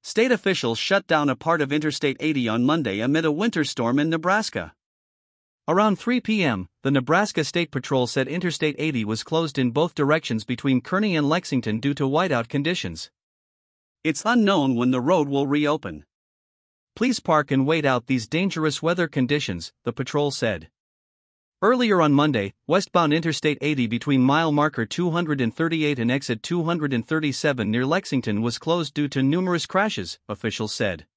State officials shut down a part of Interstate 80 on Monday amid a winter storm in Nebraska. Around 3 p.m., the Nebraska State Patrol said Interstate 80 was closed in both directions between Kearney and Lexington due to whiteout conditions. It's unknown when the road will reopen. Please park and wait out these dangerous weather conditions, the patrol said. Earlier on Monday, westbound Interstate 80 between mile marker 238 and exit 237 near Lexington was closed due to numerous crashes, officials said.